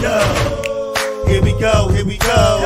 Yo, here we go, here we go.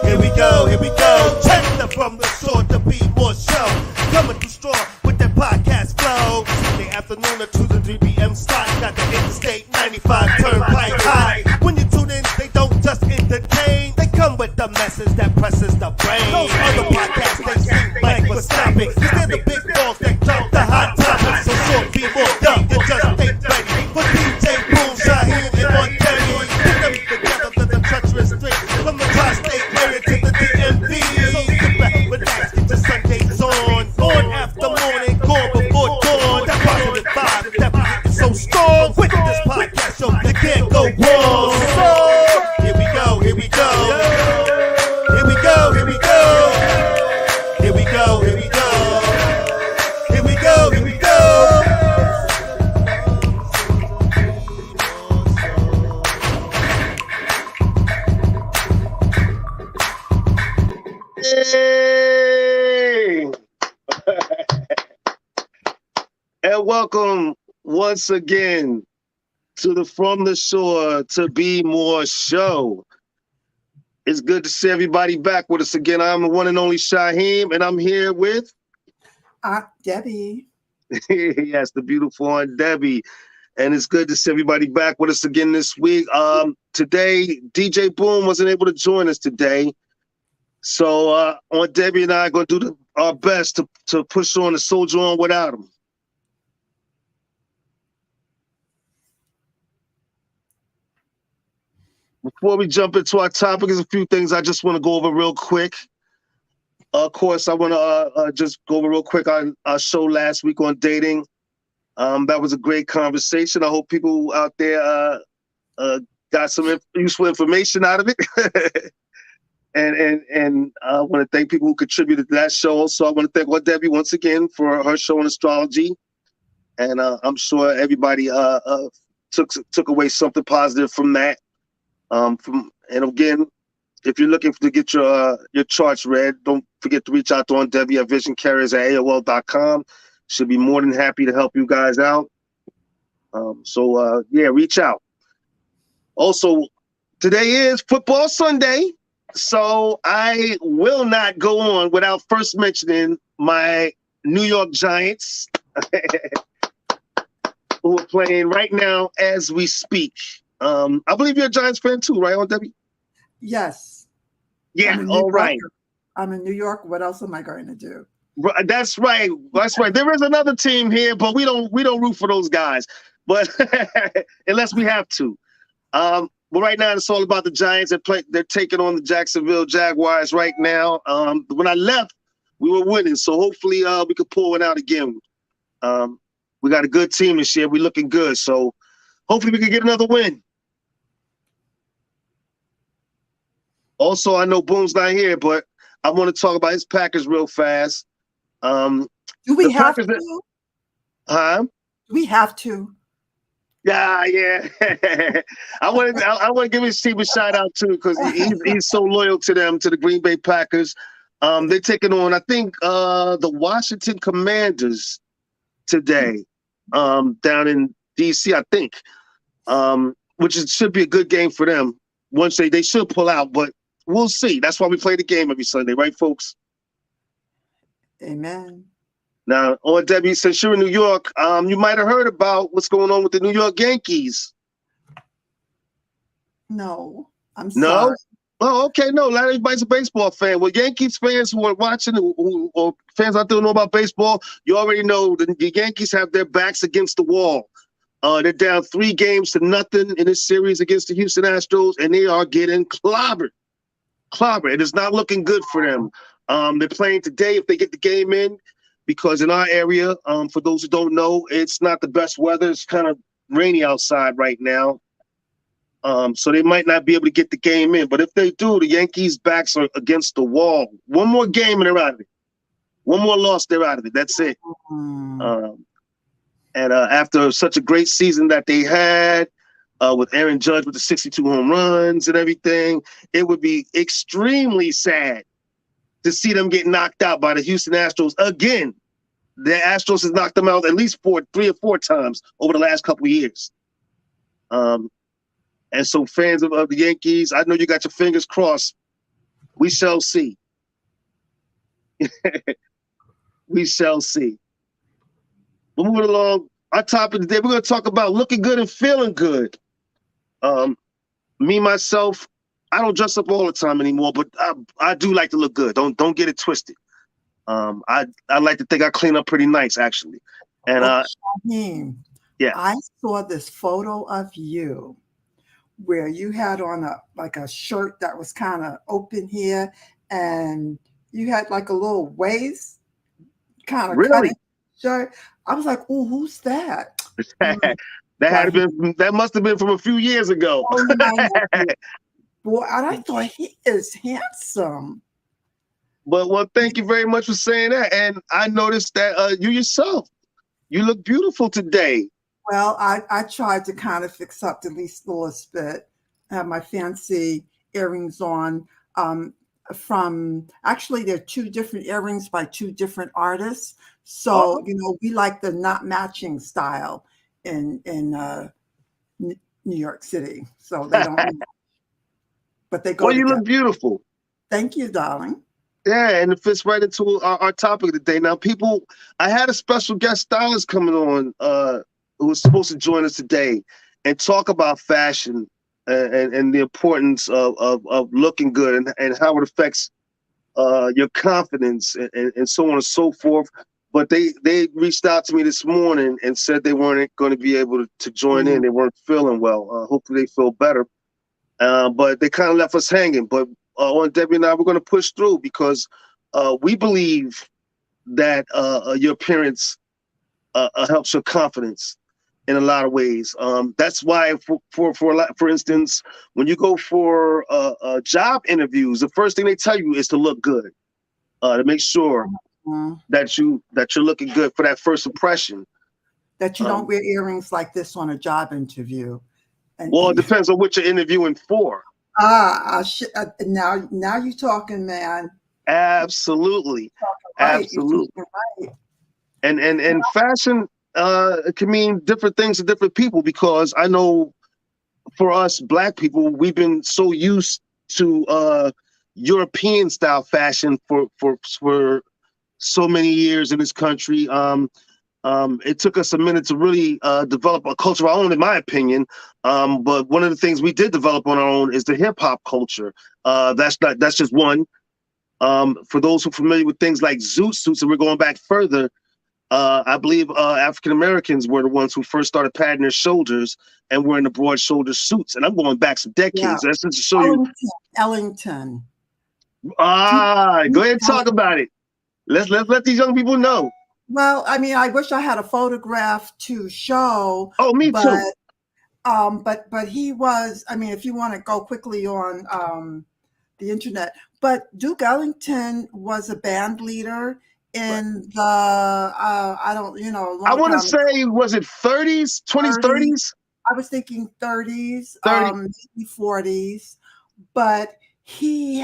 Here we go, here we go. Check the From the Shore to Be More show. Coming through strong with that podcast flow. The afternoon at 2 to 3 p.m. slot. Got the Interstate 95 turnpike high. When you tune in, they don't just entertain. They come with the message that presses the brain. Those other podcasts, they seem like we're stopping. Cause they're the big balls that jump the hot topics. So short people, dumb, you just ain't ready. For DJ Boom, Shaheem, and Montgomery. Put them together to the treacherous street. From the tri-state area to the DMV. So sit back, relax, get your Sundays on. On after morning, gone before dawn. That positive vibe, that beat is so strong. With this podcast show, you can't go wrong. So, here we go, here we go. Here we go, here we go. Here we go, here we go. Here we go, here we go. Hey! And welcome once again to the From the Shore to Be More show. It's good to see everybody back with us again. I'm the one and only Shaheem, and I'm here with Debbie. yes, the beautiful Aunt Debbie. And it's good to see everybody back with us again this week. Today, DJ Boom wasn't able to join us today. So Aunt Debbie and I are going to do our best to push on and soldier on without him. Before we jump into our topic, there's a few things I just want to go over real quick. Of course, I want to just go over real quick on our show last week on dating. That was a great conversation. I hope people out there got some useful information out of it. and I want to thank people who contributed to that show. So I want to thank Aunt Debbie once again for her show on astrology. And I'm sure everybody took away something positive from that. And again, if you're looking to get your charts read, don't forget to reach out to Aunt Debbie at visioncarriers@AOL.com. She'll be more than happy to help you guys out. Yeah, reach out. Also, today is Football Sunday, so I will not go on without first mentioning my New York Giants, who are playing right now as we speak. I believe you're a Giants fan too, right, Aunt Debbie? Yes. Yeah, all right. I'm in New York. What else am I going to do? That's right. That's right. There is another team here, but we don't root for those guys. But unless we have to. But right now it's all about the Giants. They're taking on the Jacksonville Jaguars right now. When I left, we were winning, so hopefully we could pull it out again. We got a good team this year. We're looking good, so hopefully we can get another win. Also, I know Boom's not here, but I want to talk about his Packers real fast. Do we have Packers to? Huh? We have to. Yeah. I want to give his team a shout out too because he's so loyal to them, to the Green Bay Packers. They're taking on, I think, the Washington Commanders today, down in DC, I think, which should be a good game for them. Once they should pull out, but we'll see. That's why we play the game every Sunday, right, folks? Amen. Now, Aunt Debbie, since you're in New York, you might have heard about what's going on with the New York Yankees. No, I'm No? sorry. Oh, okay. No, not everybody's a baseball fan. Well, Yankees fans who are watching, or fans out there who know about baseball, you already know the Yankees have their backs against the wall. They're down 3-0 in this series against the Houston Astros, and they are getting clobbered. It is not looking good for them. They're playing today if they get the game in, because in our area, for those who don't know, it's not the best weather. It's kind of rainy outside right now. So they might not be able to get the game in. But if they do, the Yankees' backs are against the wall. One more game and they're out of it. One more loss, they're out of it. That's it. And after such a great season that they had, with Aaron Judge with the 62 home runs and everything, it would be extremely sad to see them get knocked out by the Houston Astros again. The Astros has knocked them out at least 3 or 4 times over the last couple of years. And so fans of the Yankees, I know you got your fingers crossed. We shall see. We shall see. But moving along, our topic today, we're going to talk about looking good and feeling good. Me, myself, I don't dress up all the time anymore, but I do like to look good. Don't get it twisted. I like to think I clean up pretty nice, actually. And Shaheem, yeah, I saw this photo of you where you had on a shirt that was kind of open here, and you had like a little waist kind of really. shirt. I was like, "Oh, who's that?" That must have been from a few years ago. Oh my boy, and I thought he is handsome. Well, thank you very much for saying that. And I noticed that you yourself, you look beautiful today. Well, I tried to kind of fix up at least a little bit. I have my fancy earrings on. Actually, they're two different earrings by two different artists. So, we like the not matching style in New York City. So they don't match, but they go Well, you together. look beautiful. Thank you, darling. Yeah, and it fits right into our topic today. Now, I had a special guest stylist coming on who was supposed to join us today and talk about fashion and the importance of looking good and how it affects your confidence and so on and so forth. But they reached out to me this morning and said they weren't going to be able to join in. They weren't feeling well. Hopefully they feel better. But they kind of left us hanging. But on Debbie and I, we're going to push through because we believe that your appearance helps your confidence in a lot of ways. That's why, for instance, when you go for job interviews, the first thing they tell you is to look good, to make sure that you're looking good for that first impression. That you don't wear earrings like this on a job interview. Well, it depends on what you're interviewing for. Now you're talking, man. Absolutely, Right. absolutely. Right. And fashion can mean different things to different people, because I know for us Black people, we've been so used to European style fashion for so many years in this country. It took us a minute to really develop a culture of our own, in my opinion. But one of the things we did develop on our own is the hip hop culture. That's just one. For those who are familiar with things like zoot suits, and we're going back further, I believe African Americans were the ones who first started padding their shoulders and wearing the broad shoulder suits. And I'm going back some decades. Yeah. That's just to show you. Ellington. Go ahead and talk about it. Let's let these young people know. Well, I mean, I wish I had a photograph to show. Oh, me too. But he was, I mean, if you want to go quickly on the internet, but Duke Ellington was a band leader in the, I want to say, was it 30s, 20s, 30s? I was thinking 30s, maybe 40s, but he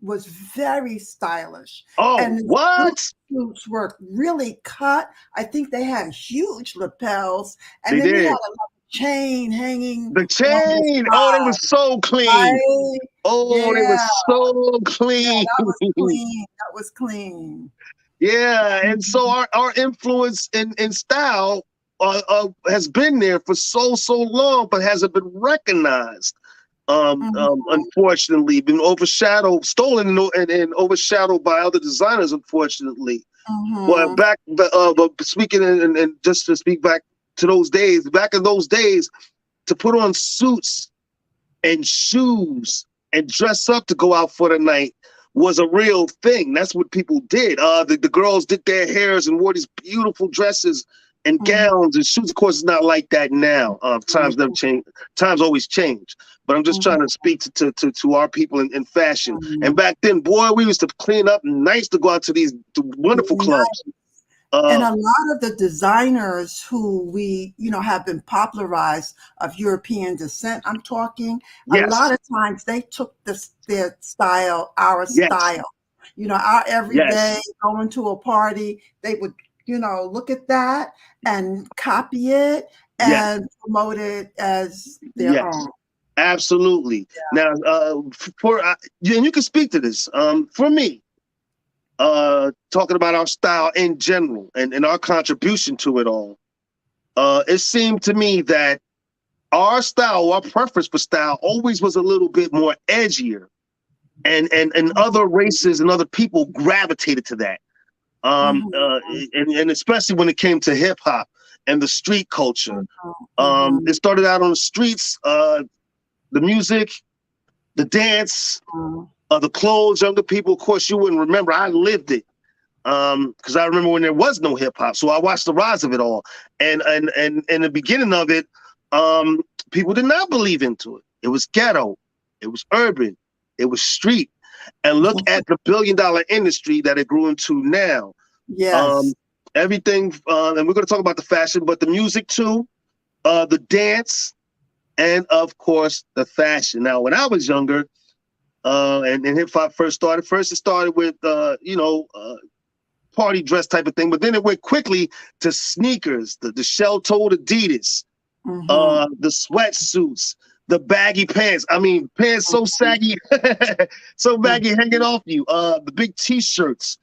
was very stylish. Oh, and what? Suits were really cut. I think they had huge lapels, and they then did. he had a chain hanging. The chain. Oh, they were so clean. Right? Oh, yeah. They were so clean. Yeah, that was clean. That was clean. Yeah, and so our influence in style has been there for so long, but hasn't been recognized. Unfortunately, been stolen and overshadowed by other designers, unfortunately. Well, but speaking and just to speak back to those days, back in those days, to put on suits and shoes and dress up to go out for the night was a real thing. That's what people did. The girls did their hairs and wore these beautiful dresses and gowns and shoes. Of course, it's not like that now. Times never change. Times always change. But I'm just trying to speak to our people in fashion. And back then, boy, we used to clean up nice to go out to these wonderful clubs. And a lot of the designers who we, have been popularized of European descent, I'm talking, a lot of times they took their style, our style. Our everyday going to a party, they would, look at that and copy it and promote it as their own. Absolutely. Now, and you can speak to this. For me, talking about our style in general and our contribution to it all, it seemed to me that our style, our preference for style, always was a little bit more edgier, and other races and other people gravitated to that. And especially when it came to hip hop and the street culture. It started out on the streets, the music, the dance, the clothes. Younger people, of course, you wouldn't remember. I lived it because I remember when there was no hip hop, so I watched the rise of it all. And in the beginning of it, people did not believe into it. It was ghetto, it was urban, it was street. And look at the billion-dollar industry that it grew into now. Yes. Everything, and we're going to talk about the fashion, but the music too, the dance, and of course the fashion. Now, when I was younger, and hip hop first it started with party dress type of thing, but then it went quickly to sneakers, the shell-toed Adidas, the sweatsuits, the baggy pants. I mean, pants so saggy, so baggy hanging off you. The big T-shirts,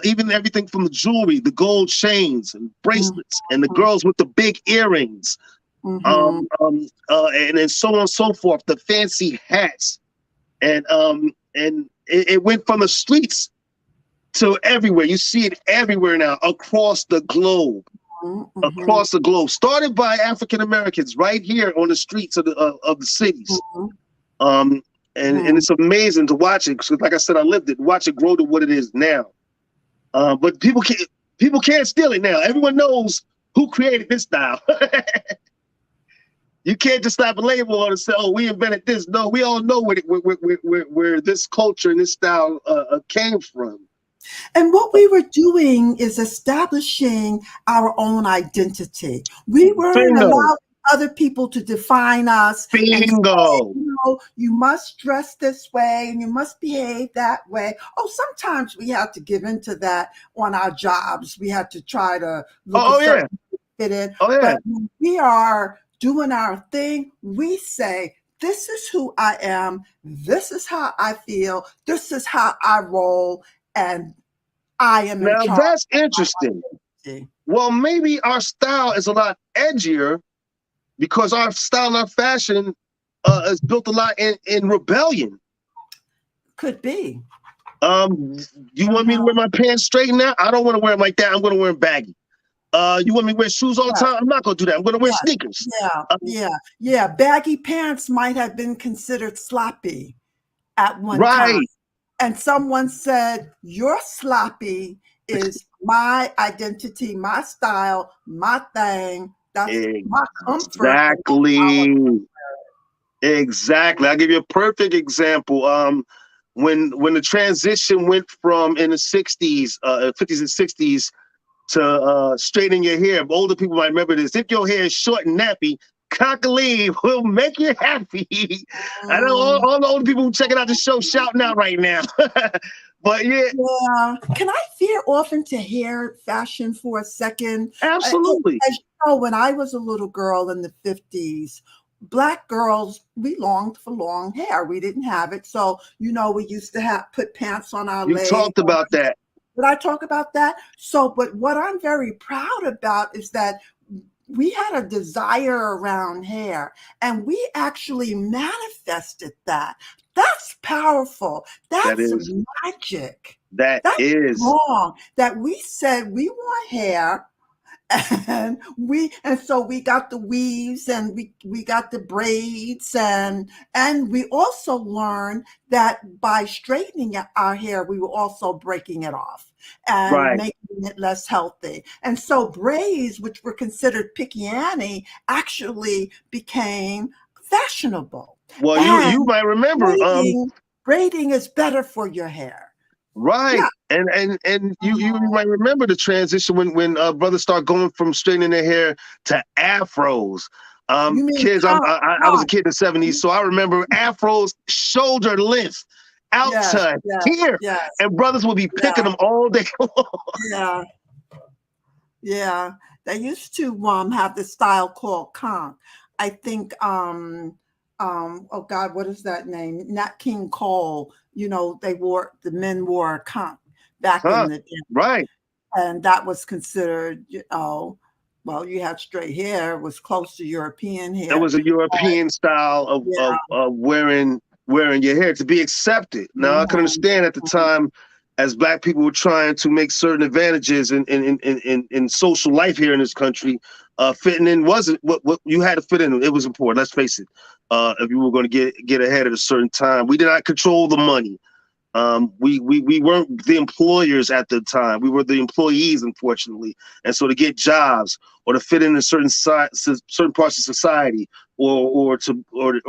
even everything from the jewelry, the gold chains and bracelets, and the girls with the big earrings, and then so on and so forth. The fancy hats, and it went from the streets to everywhere. You see it everywhere now, across the globe. Across the globe, started by African Americans right here on the streets of the cities, and it's amazing to watch it. Because, like I said, I lived it. Watch it grow to what it is now. But people can't steal it now. Everyone knows who created this style. You can't just slap a label on and say, "Oh, we invented this." No, we all know where this culture and this style came from. And what we were doing is establishing our own identity. We weren't allowing other people to define us. Bingo. And say, you must dress this way and you must behave that way. Oh, sometimes we had to give into that on our jobs. We had to try to look fit in. But when we are doing our thing, we say, this is who I am. This is how I feel. This is how I roll. And I am now that's interesting. Well, maybe our style is a lot edgier because our style and our fashion is built a lot in rebellion. Could be. You want me to wear my pants straight now? I don't want to wear them like that. I'm going to wear them baggy. You want me to wear shoes all the time? I'm not going to do that. I'm going to wear sneakers. Yeah. Baggy pants might have been considered sloppy at one time. And someone said, your sloppy is my identity, my style, my thing. That's my comfort. Exactly. I'll give you a perfect example. When the transition went from in the 60s, 50s and 60s to straightening your hair, older people might remember this. If your hair is short and nappy, Cock-a-lee will make you happy. I know all the old people who checking out the show shouting out right now. But can I veer off into hair fashion for a second? Absolutely. As you know, when I was a little girl in the 50s, Black girls, we longed for long hair. We didn't have it. So, we used to put pants on our legs. You talked about that. Did I talk about that? So, but what I'm very proud about is that we had a desire around hair and we actually manifested that. That's powerful. That's magic. That's wrong. That we said we want hair and so we got the weaves and we got the braids and we also learned that by straightening our hair, we were also breaking it off and making it less healthy. And so braids, which were considered picky Annie, actually became fashionable. Well, you might remember braiding is better for your hair. Right. Yeah. And you might remember the transition when brothers start going from straightening their hair to afros. Kids, I was a kid in the 70s, so I remember afros shoulder length out to here. Yes. And brothers would be picking them all day long. Yeah. They used to have this style called conch. I think oh God, what is that name? Nat King Cole. The men wore a conch back in Huh? the day, Right. and that was considered, well, you had straight hair, it was close to European It hair. was a European style of Yeah. wearing your hair to be accepted. Now I can Mhm. understand at the time, as Black people were trying to make certain advantages in social life here in this country, fitting in wasn't what you had to fit in. It was important. Let's face it. If you were going to get ahead at a certain time, we did not control the money. We weren't the employers at the time. We were the employees, unfortunately. And so to get jobs or to fit into certain parts of society, or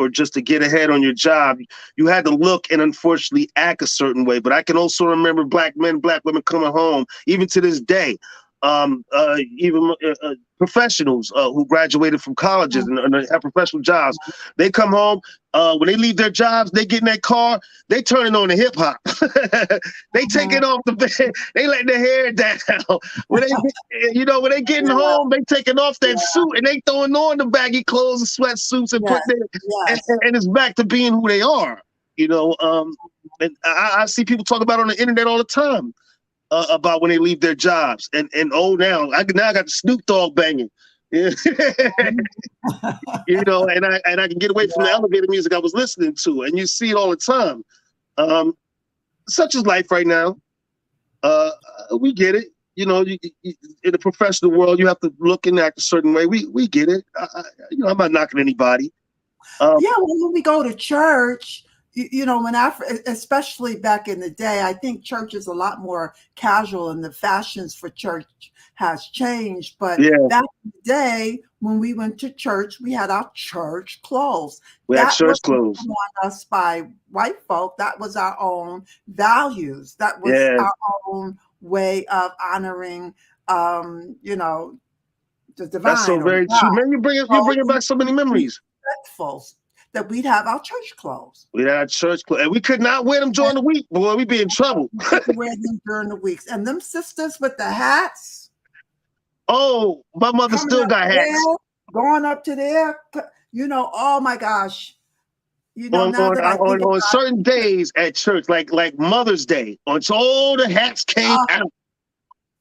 just to get ahead on your job, you had to look and unfortunately act a certain way. But I can also remember Black men, Black women coming home, even to this day. Even professionals who graduated from colleges and have professional jobs, they come home. When they leave their jobs, they get in that car, they turning on the hip hop. They taking off the bed, they letting their hair down. When they getting home, they taking off that suit and they throwing on the baggy clothes and sweatsuits and Yes, putting it, yes. and it's back to being who they are. And I see people talk about it on the internet all the time. About when they leave their jobs, and now I got the Snoop Dogg banging, and I can get away from the elevator music I was listening to, and you see it all the time. Such is life right now. We get it. In the professional world, you have to look and act a certain way. We get it. I'm not knocking anybody. Yeah, when we go to church, especially back in the day, I think church is a lot more casual and the fashions for church has changed. But back in the day, when we went to church, we had our church clothes. We had church clothes on us by white folk. That was our own values. That was our own way of honoring, the divine. That's so very true. Man, you're bringing back so many memories. Respectful that we'd have our church clothes. We had church clothes, and we could not wear them during the week. Boy, we'd be in trouble. Wear them during the weeks, and them sisters with the hats. Oh, my mother still got hats. Going up to there, oh my gosh. On certain days at church, like Mother's Day, all the hats came out.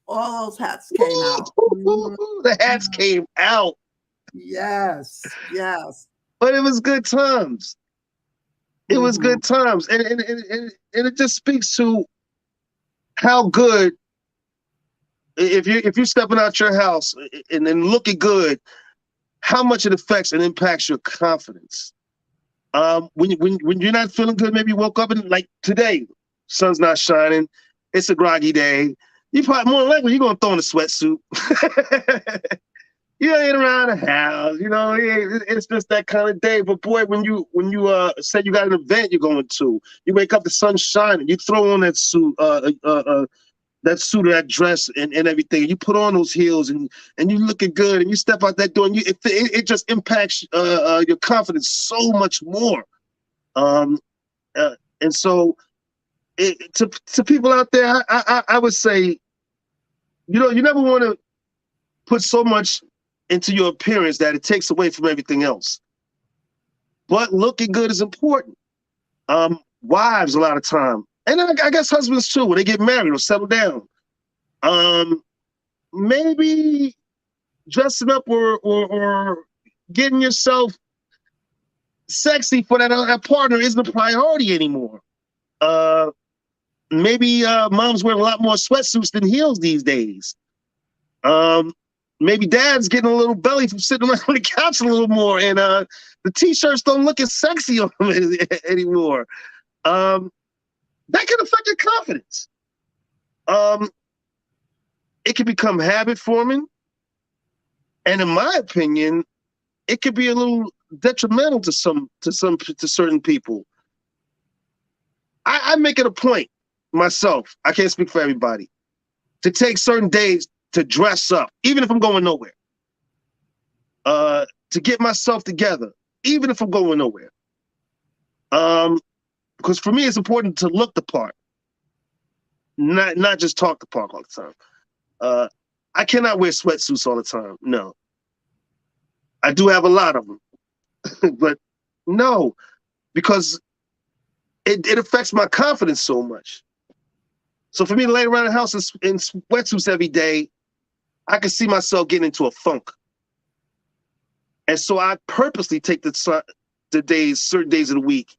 All those hats came out. The hats came out. Yes, yes. But it was good times. It was good times, and it just speaks to how good, if you're stepping out your house and then looking good, how much it affects and impacts your confidence. When you're not feeling good, maybe you woke up and like today, sun's not shining, it's a groggy day. You probably more likely you're gonna throw in a sweatsuit. You ain't around the house, it's just that kind of day. But boy, when you say you got an event you're going to, you wake up, the sun's shining, you throw on that suit, that dress and everything. You put on those heels and you looking good, and you step out that door, and it just impacts your confidence so much more. And so to people out there, I would say, you never want to put so much into your appearance that it takes away from everything else. But looking good is important. Wives, a lot of time, and I guess husbands too, when they get married or settle down, maybe dressing up or getting yourself sexy for that partner isn't a priority anymore. Maybe mom's wearing a lot more sweatsuits than heels these days. Maybe dad's getting a little belly from sitting around on the couch a little more, and the t-shirts don't look as sexy on him anymore. That can affect your confidence. It can become habit forming, and in my opinion, it could be a little detrimental to certain people. I make it a point myself, I can't speak for everybody, to take certain days to dress up, even if I'm going nowhere. To get myself together, even if I'm going nowhere. Because for me, it's important to look the part, not just talk the part all the time. I cannot wear sweatsuits all the time. No. I do have a lot of them, but No, because it affects my confidence so much. So for me to lay around the house in sweatsuits every day, I can see myself getting into a funk. And so I purposely take certain days of the week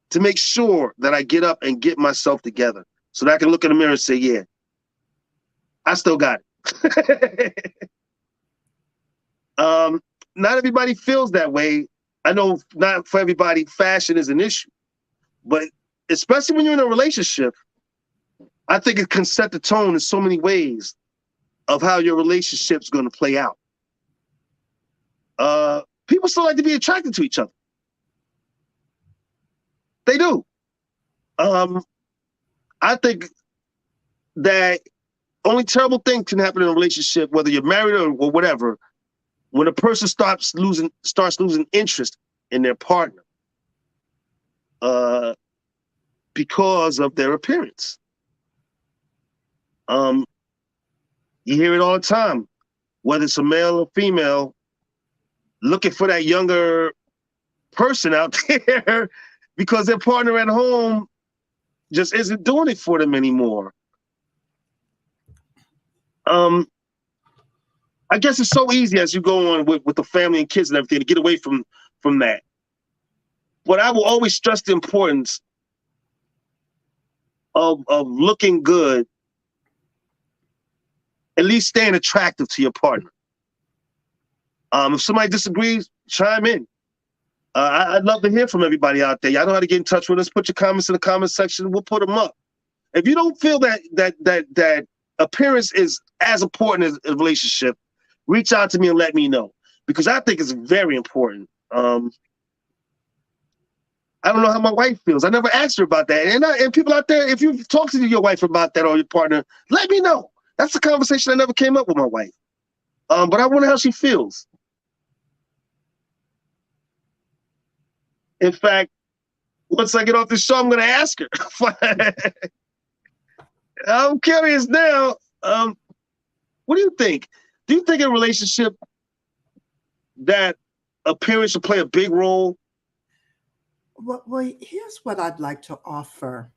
to make sure that I get up and get myself together so that I can look in the mirror and say, yeah, I still got it. Not everybody feels that way. I know not for everybody, fashion is an issue, but especially when you're in a relationship, I think it can set the tone in so many ways of how your relationship's going to play out. People still like to be attracted to each other. They do. I think that only terrible thing can happen in a relationship, whether you're married or whatever, when a person starts losing interest in their partner because of their appearance. You hear it all the time, whether it's a male or female, looking for that younger person out there because their partner at home just isn't doing it for them anymore. I guess it's so easy as you go on with the family and kids and everything to get away from that. But I will always stress the importance of looking good, at least staying attractive to your partner. If somebody disagrees, chime in. I'd love to hear from everybody out there. Y'all know how to get in touch with us. Put your comments in the comment section. We'll put them up. If you don't feel that appearance is as important as a relationship, reach out to me and let me know, because I think it's very important. I don't know how my wife feels. I never asked her about that. And people out there, if you've talked to your wife about that or your partner, let me know. That's a conversation I never came up with my wife. But I wonder how she feels. In fact, once I get off this show, I'm going to ask her. I'm curious now. What do you think? Do you think in a relationship that appearance should play a big role? Well, here's what I'd like to offer.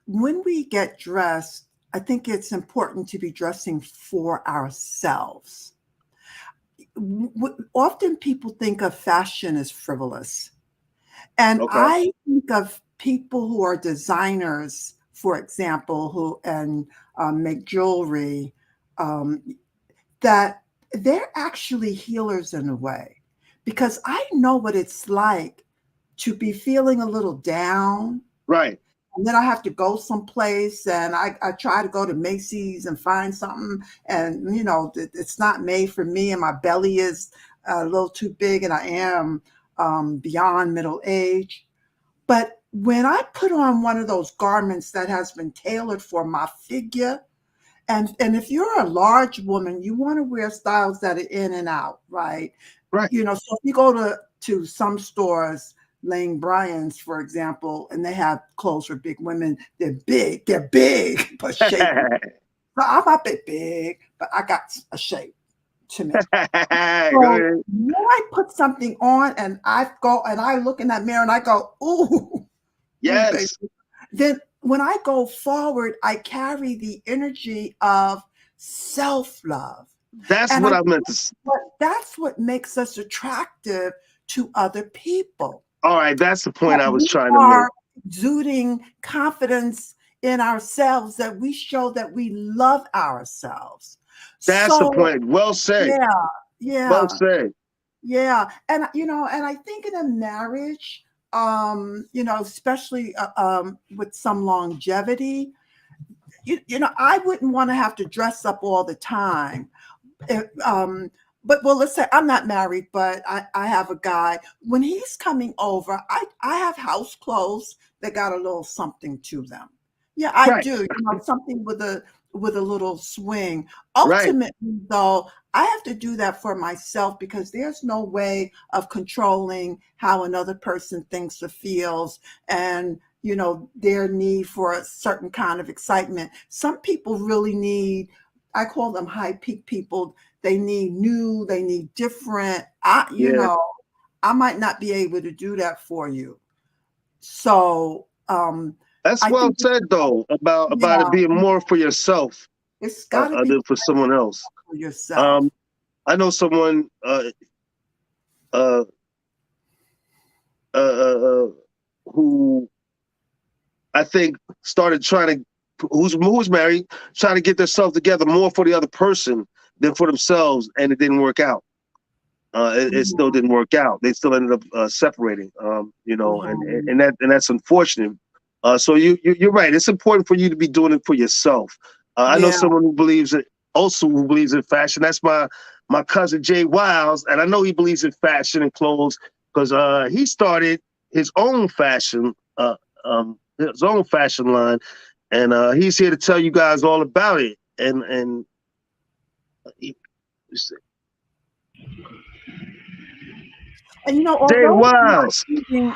When we get dressed, I think it's important to be dressing for ourselves. Often people think of fashion as frivolous. And Okay. I think of people who are designers, for example, who make jewelry, that they're actually healers in a way, because I know what it's like to be feeling a little down. Right. And then I have to go someplace, and I try to go to Macy's and find something, and it's not made for me, and my belly is a little too big, and I am beyond middle age. But when I put on one of those garments that has been tailored for my figure, and if you're a large woman, you want to wear styles that are in and out, right? Right. So if you go to some stores, Lane Bryant's, for example, and they have clothes for big women, they're big, but shapely. So I'm not big, but I got a shape to me. So when I put something on and I go and I look in that mirror and I go, ooh, yes. Ooh, then when I go forward, I carry the energy of self-love. That's what I meant to say. That's what makes us attractive to other people. All right, that's the point I was trying to make. Exuding confidence in ourselves, that we show that we love ourselves. That's the point. Well said. Yeah. Well said. Yeah. And and I think in a marriage, especially with some longevity, I wouldn't want to have to dress up all the time. But let's say I'm not married, but I have a guy. When he's coming over, I have house clothes that got a little something to them. Yeah, I Right. do. Something with a little swing. Ultimately, though, I have to do that for myself, because there's no way of controlling how another person thinks or feels, and their need for a certain kind of excitement. Some people really need, I call them high peak people. They need new, they need different. I might not be able to do that for you. So that's well said though about it being more for yourself. It's got to be than for someone else. For yourself. I know someone who I think started trying to who's married, trying to get themselves together more for the other person than for themselves, and it didn't work out. It still didn't work out. They still ended up separating. You know, and that's unfortunate. So you're right. It's important for you to be doing it for yourself. I know someone who believes in fashion. That's my cousin Jay Wiles, and I know he believes in fashion and clothes because he started his own fashion line, and he's here to tell you guys all about it. And you know, although even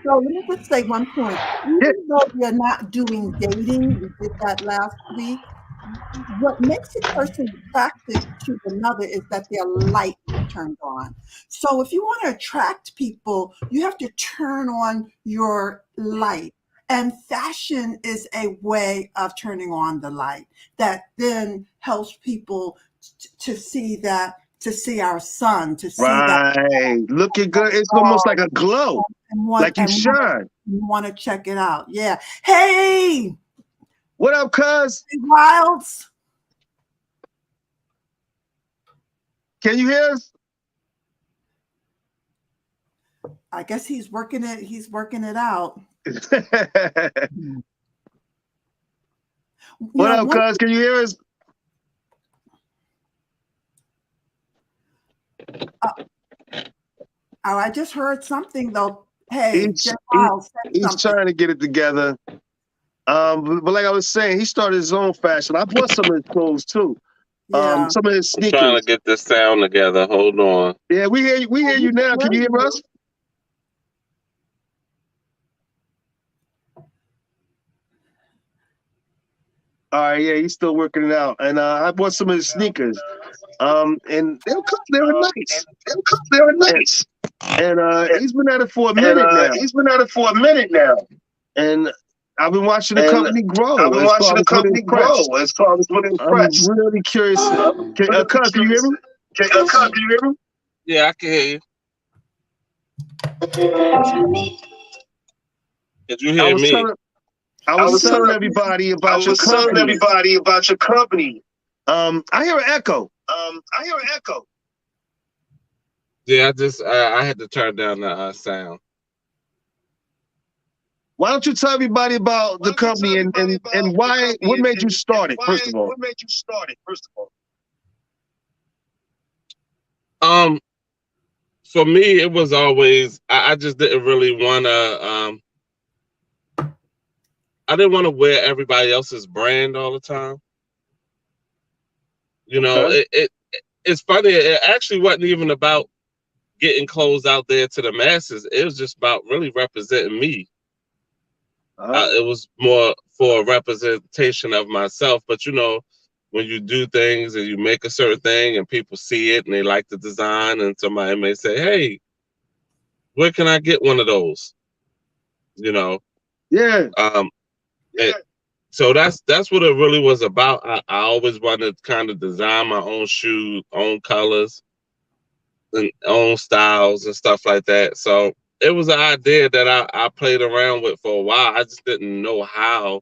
though, let me just say one point, even though we are not doing dating, we did that last week, what makes a person attracted to another is that their light is turned on. So if you want to attract people, you have to turn on your light. And fashion is a way of turning on the light that then helps people to see that, to see our sun, to see that. Looking good. It's almost like a glow, like you shine. You want to check it out. Yeah. Hey. What up, cuz? Wilds. Can you hear us? I guess he's working it. He's working it out. What up, cuz? Can you hear us? I just heard something though. Hey, he's trying to get it together. But like I was saying, he started his own fashion. I bought some of his clothes too. Yeah. Some of his sneakers. I'm trying to get this sound together. Hold on. Yeah, we hear you. We hear you now. Can you hear us? All right, yeah, he's still working it out. And I bought some of his sneakers. And they were nice. They were nice. And he's been at it for a minute now. And I've been watching the company grow. I'm really curious. Cuz, can you hear me? Yeah, I can hear you. Did you hear me? I was telling everybody about your company. I hear an echo. Yeah, I had to turn down the sound. Why don't you tell everybody about the company and what made you start it, first of all? For me, it was always, I just didn't really want to, I didn't want to wear everybody else's brand all the time. You know, it's funny. It actually wasn't even about getting clothes out there to the masses. It was just about really representing me. It was more for a representation of myself. But, you know, when you do things and you make a certain thing and people see it and they like the design and somebody may say, hey, where can I get one of those? You know? Yeah. So that's what it really was about. I always wanted to kind of design my own shoes, own colors, and own styles and stuff like that. So it was an idea that I played around with for a while. I just didn't know how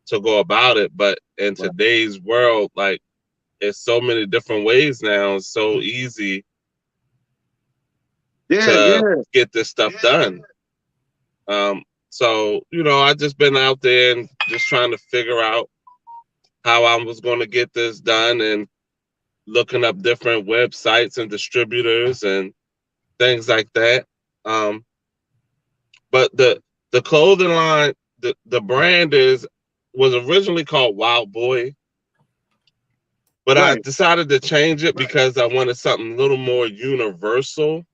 to go about it. But in today's world, like, it's so many different ways now. It's so easy to get this stuff done. So, you know, I just been out there and just trying to figure out how I was going to get this done and looking up different websites and distributors and things like that. But the clothing line, the brand was originally called Wild Boy, but I decided to change it because I wanted something a little more universal,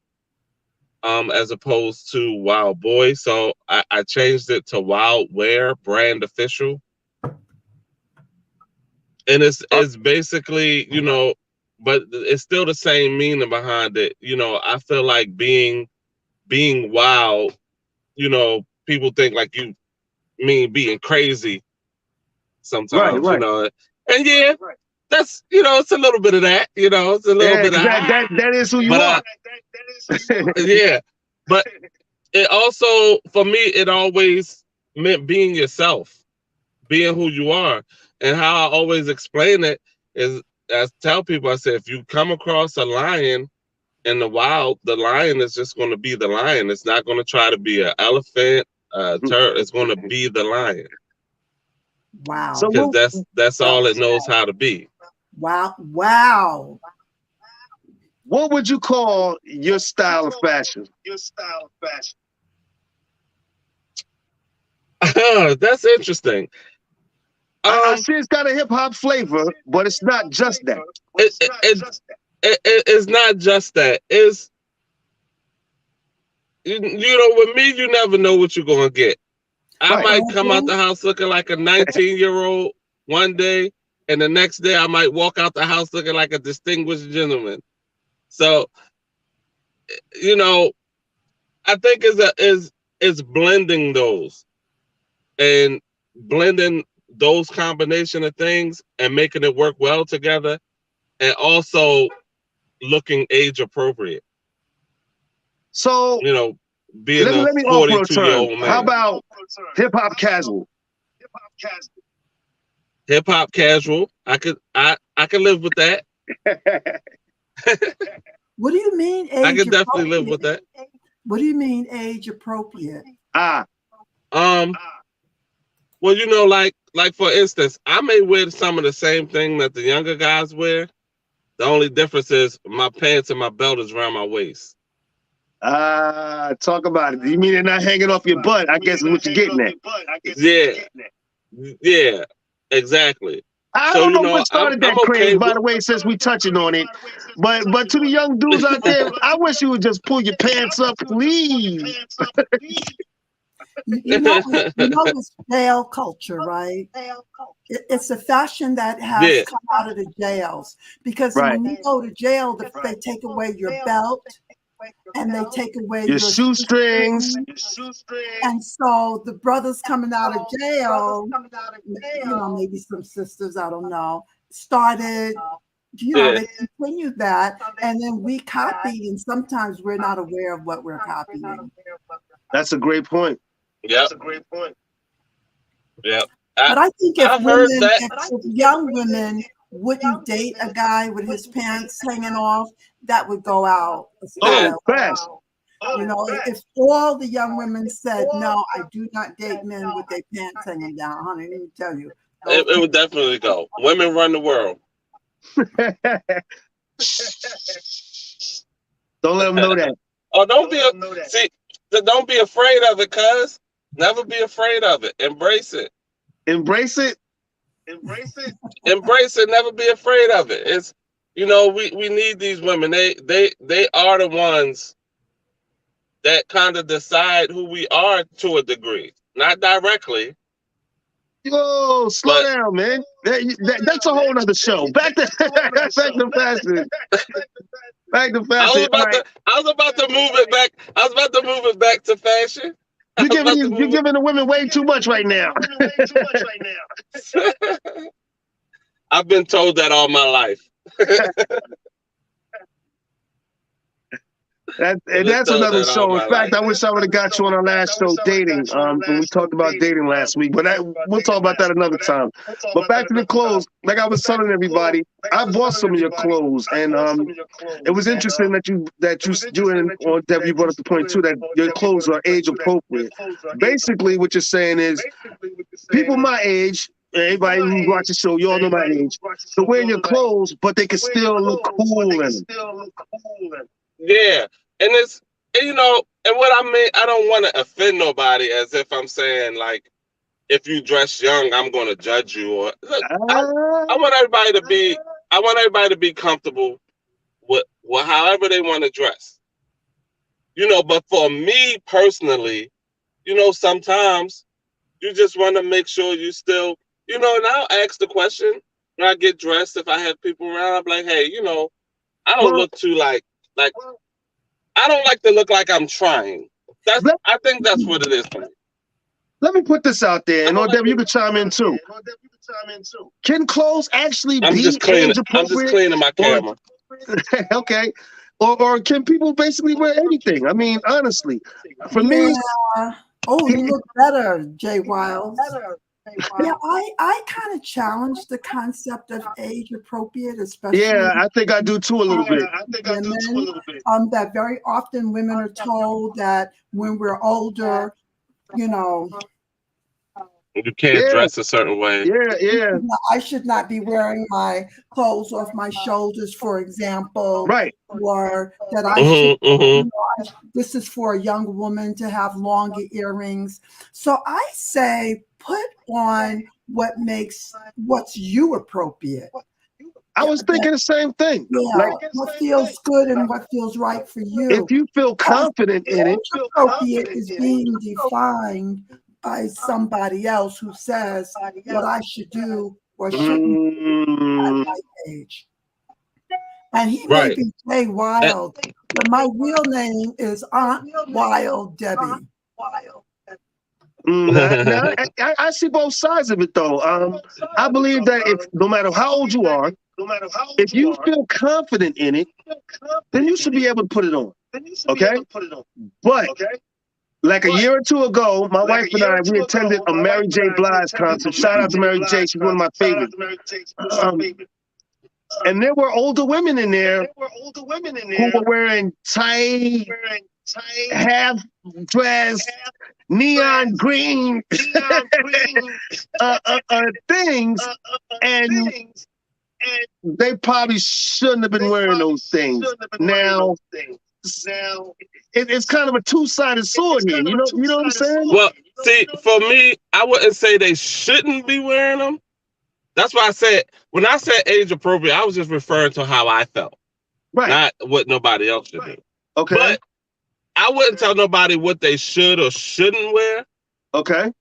as opposed to Wild Boy. So I changed it to Wild Wear Brand Official. And it's basically, you know, but it's still the same meaning behind it. You know, I feel like being being wild, you know, people think like you mean being crazy sometimes, right. you know. And yeah, that's, you know, it's a little bit of that, you know, it's a little bit of that is who you are. Yeah. But it also, for me, it always meant being yourself, being who you are. And how I always explain it is, I tell people, I say, if you come across a lion in the wild, the lion is just going to be the lion. It's not going to try to be an elephant, it's going to be the lion. Wow. So because that's all it knows how to be. Wow. Wow. What would you call your style of fashion? That's interesting. I see it's got a hip hop flavor, but it's not just that. It's not just that. It's, you know, with me, you never know what you're gonna get. I might come out the house looking like a 19-year-old one day, and the next day I might walk out the house looking like a distinguished gentleman. So, you know, I think is blending those and blending those combination of things and making it work well together, and also looking age appropriate. So, you know, being let me a 42-year-old man. How about hip hop casual? Hip hop casual. I could live with that. What do you mean age I could definitely live with that. What do you mean age appropriate? Well, you know, like for instance, I may wear some of the same thing that the younger guys wear. The only difference is my pants and my belt is around my waist. Talk about it. You mean they're not hanging off your butt? I guess is what you're getting at. Yeah, exactly. I don't know what started that craze, by the way, since we touching on it. But to the young dudes out there, I wish you would just pull your pants up, please. You know this jail culture, right? It's a fashion that has come out of the jails, because when you go to jail, they take away your belt and they take away your shoestrings. And so the brothers coming out of jail, you know, maybe some sisters, I don't know, started, you know, they continued that, and then we copied, and sometimes we're not aware of what we're copying. That's a great point. Yeah, that's a great point. Yeah. But I think if young women wouldn't date a guy with his pants hanging off, that would go out. Fast. You know, if all the young women said, no, I do not date men with their pants hanging down, honey, let me tell you. It would definitely go. Women run the world. Don't let them know that. Oh, don't be afraid of it, cuz. Never be afraid of it. Embrace it. Embrace it. Embrace it. Never be afraid of it. It's, you know, we need these women. They are the ones that kind of decide who we are to a degree. Not directly. Yo, slow down, man. That's a whole other show. Back to fashion. Back to fashion. I was about to move it back. I was about to move it back to fashion. You're giving the women way too much right now. I've been told that all my life. That's another show. In fact, I wish I would have got you on our last show, dating. When we talked about dating last week, but we'll talk about that another time. But back to the clothes. Like I was telling everybody, I bought some of your clothes, and it was interesting that you brought up the point too, that your clothes are age appropriate. Basically, what you're saying is, people my age. Everybody who watch the show, you all know my age. So wear your clothes, but they can still look cool in them. Yeah, and you know, and what I mean, I don't want to offend nobody, as if I'm saying like, if you dress young, I'm going to judge you. Or look, I want everybody to be comfortable with however they want to dress. You know, but for me personally, you know, sometimes you just want to make sure you still, you know, and I'll ask the question when I get dressed. If I have people around, I'm like, hey, you know, I don't look too like I don't like to look like I'm trying. I think that's what it is for me. Let me put this out there, and Debbie, you can chime in too. Can clothes actually be age appropriate? I'm just cleaning my camera. Okay. Or can people basically wear anything? I mean, honestly, for me. Oh, you look better, Jay Wiles. Yeah, I kind of challenge the concept of age appropriate, especially. Yeah, I think I do too a little bit. That very often women are told that when we're older, you know, you can't dress a certain way. Yeah. I should not be wearing my clothes off my shoulders, for example. Right. Or that I should, you know, this is for a young woman to have longer earrings. So I say put on what's you appropriate. I was thinking the same thing. Yeah, like, what feels good and what feels right for you. If you feel confident in it. Appropriate is being defined by somebody else who says what I should do or shouldn't do at my age. And he may be Jay Wild, but my real name is Aunt Wild Debbie. I see both sides of it, though. I believe that no matter how old you are, if you feel confident in it, then you should be able to put it on. Okay? But like a year or two ago, my wife and I, we attended a Mary J. Blige concert. Shout out to Mary J. She's one of my favorites. And there were older women in there who were wearing tight, half dress, neon green things, and they probably shouldn't have been wearing those things. Now, it's kind of a two-sided sword here. You know what I'm saying? Well, see, for me, I wouldn't say they shouldn't be wearing them. That's why I said, when I said age appropriate, I was just referring to how I felt, not what nobody else should do. Okay. But I wouldn't tell nobody what they should or shouldn't wear. Okay.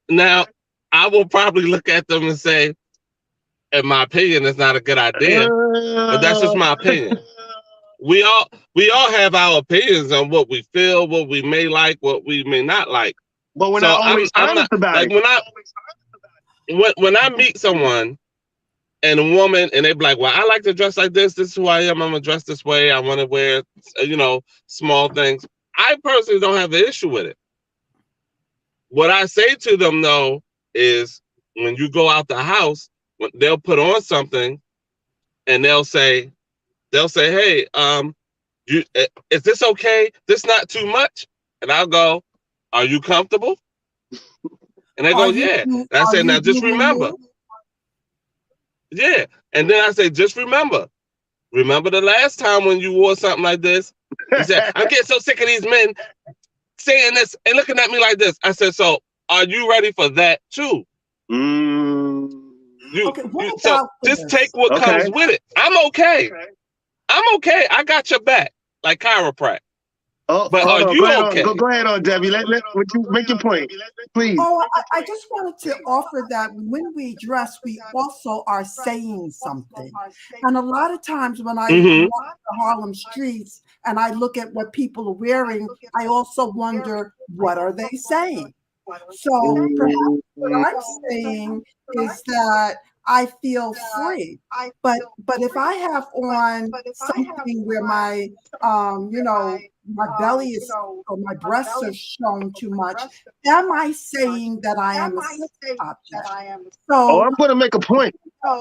Now, I will probably look at them and say, in my opinion, it's not a good idea. But that's just my opinion. We all have our opinions on what we feel, what we may like, what we may not like. But we're not always honest about it. When I meet someone and a woman and they be like, well, I like to dress like this. This is who I am. I'm gonna dress this way. I want to wear, small things. I personally don't have an issue with it. What I say to them though is when you go out the house, they'll put on something and they'll say, hey, is this okay? This not too much? And I'll go, are you comfortable? And they go, yeah. And I say, now just remember. Yeah. And then I say, just remember the last time when you wore something like this? He said, I'm getting so sick of these men saying this and looking at me like this. I said, so are you ready for that too? So just take what comes with it. I'm okay. I got your back, like chiropractic. Oh, but are you okay? Go ahead on, Debbie. Let you make your point, please. Oh, I just wanted to offer that when we dress, we also are saying something. And a lot of times when I walk the Harlem streets and I look at what people are wearing, I also wonder, what are they saying? So perhaps what I'm saying is that I feel free, but if I have on something where my my belly is or my breasts are shown too much, am I saying that I am a sex object? So I'm going to make a point.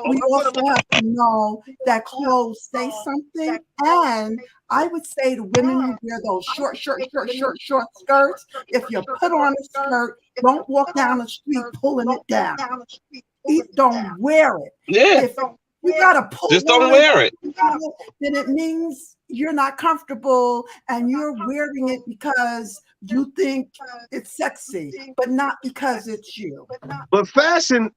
We also have to know that clothes say something, and I would say to women who wear those short skirts, if you put on a skirt, don't walk down the street pulling it down. Don't wear it. Yeah. If you gotta pull. Just don't wear it. Then it means you're not comfortable and you're wearing it because you think it's sexy, but not because it's you. But fashion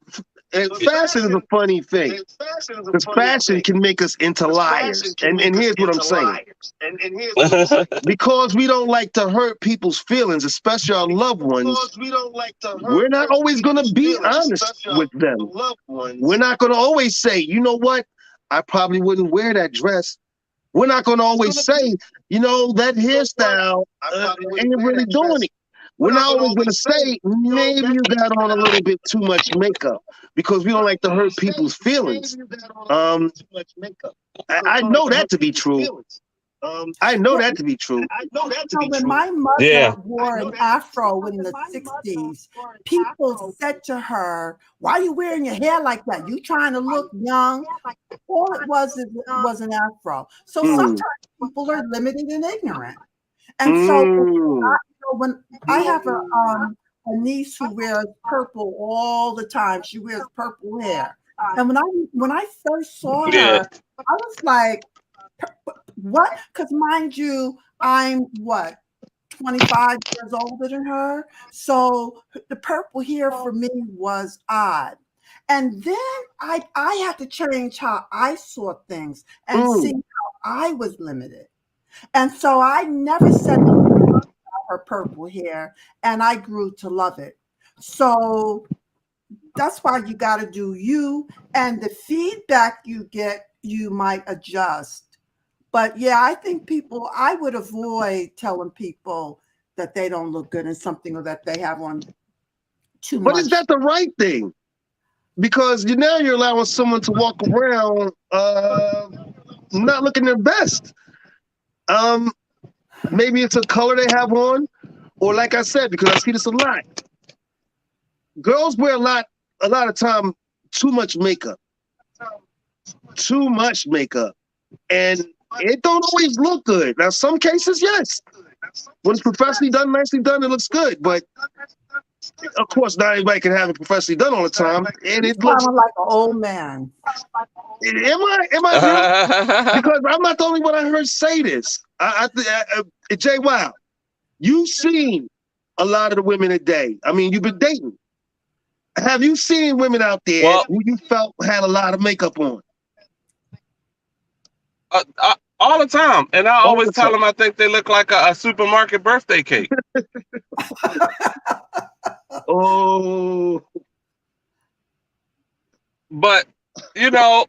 is a funny thing. Because fashion can make us into liars. And here's what I'm saying. Because we don't like to hurt people's feelings, especially our loved ones, we're not always going to be honest with them. We're not going to always say, you know what? I probably wouldn't wear that dress We're not going to always say, you know, that hairstyle ain't really doing it. We're not always going to say, maybe you got on a little bit too much makeup, because we don't like to hurt people's feelings. I know that to be true. I know that to be true. When my mother wore an afro in the 60s, people said to her, "Why are you wearing your hair like that? You trying to look young?" All it was an afro. So sometimes people are limited and ignorant. And so when I have a niece who wears purple all the time, she wears purple hair. And when I first saw her, I was like, what? Because mind you, I'm 25 years older than her. So the purple hair for me was odd. And then I had to change how I saw things and see how I was limited. And so I never said anything about her purple hair, and I grew to love it. So that's why you got to do you, and the feedback you get, you might adjust. But yeah, I think I would avoid telling people that they don't look good in something, or that they have on too much. But is that the right thing? Because now you're allowing someone to walk around not looking their best. Maybe it's a color they have on, or like I said, because I see this a lot. Girls wear a lot of time too much makeup. Too much makeup. And it don't always look good. Now, some cases, yes. When it's professionally done, nicely done, it looks good. But of course, not everybody can have it professionally done all the time. And it looks like an old man. Am I? Because I'm not the only one I heard say this. Jay Wow, you've seen a lot of the women today. I mean, you've been dating. Have you seen women out there who you felt had a lot of makeup on? All the time. And I always tell them I think they look like a supermarket birthday cake. But, you know,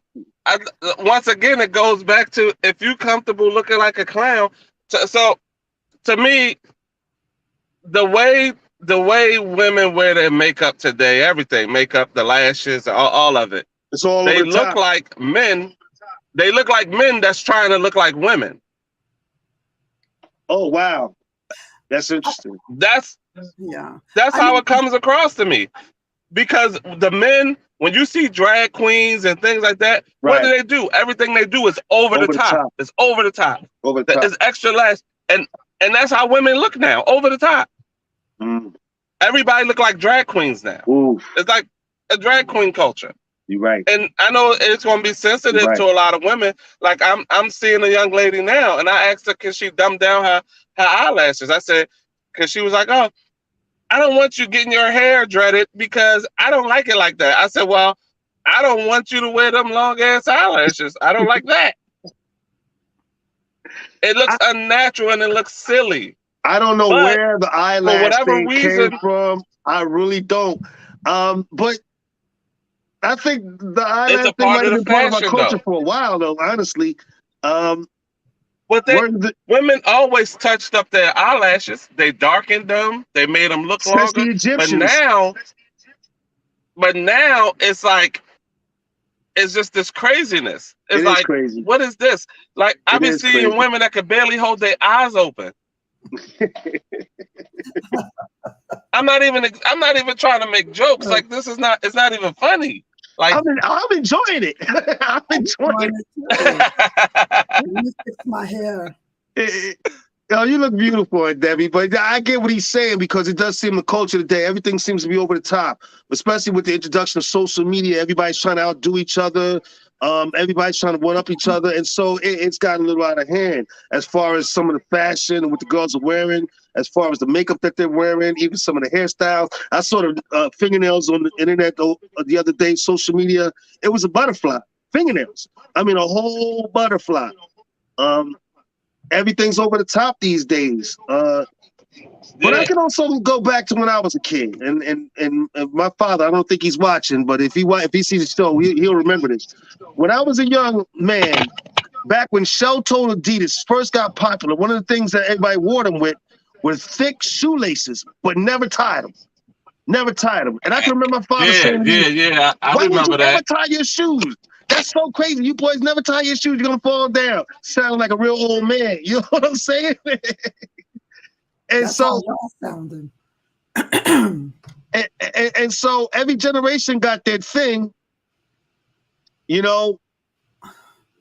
once again, it goes back to, if you're comfortable looking like a clown. So to me, the way women wear their makeup today, everything, makeup, the lashes, all of it, it's all they look like men. They look like men that's trying to look like women. Oh, wow. That's interesting. That's how it comes across to me. Because the men, when you see drag queens and things like that, what do? Everything they do is over the top. It's over the top. It's extra lash. And that's how women look now, over the top. Everybody look like drag queens now. It's like a drag queen culture. You're right. And I know it's going to be sensitive to a lot of women. Like I'm seeing a young lady now, and I asked her, can she dumb down her eyelashes? I said, because she was like, oh, I don't want you getting your hair dreaded because I don't like it like that. I said, well, I don't want you to wear them long ass eyelashes. I don't like that. It looks unnatural and it looks silly. I don't know where the eyelash thing came from. I really don't. But I think the eyelash thing might have been part of our culture for a while, though, honestly. But women always touched up their eyelashes. They darkened them. They made them look longer. The Egyptians. But now it's like, it's just this craziness. It's like, crazy. What is this? Like, I've been seeing women that can barely hold their eyes open. I'm not even trying to make jokes. Like, it's not even funny. Like, I'm enjoying it. I'm enjoying it. Fix my hair. Oh, you look beautiful, Debbie. But I get what he's saying, because it does seem the culture today, everything seems to be over the top, especially with the introduction of social media. Everybody's trying to outdo each other. Everybody's trying to one up each other. And so it's gotten a little out of hand as far as some of the fashion and what the girls are wearing, as far as the makeup that they're wearing, even some of the hairstyles. I saw the fingernails on the internet the other day, social media. It was a butterfly. Fingernails. I mean, a whole butterfly. Everything's over the top these days. But I can also go back to when I was a kid, and my father, I don't think he's watching, but if he sees the show, he'll remember this. When I was a young man, back when Shell told Adidas first got popular, one of the things that everybody wore them with were thick shoelaces, but never tied them. Never tied them. And I can remember my father saying to me, I why would remember you that. never tie your shoes? That's so crazy. You boys never tie your shoes. You're going to fall down. Sound like a real old man. You know what I'm saying? And That's so, how y'all sounding. and so every generation got their thing, you know,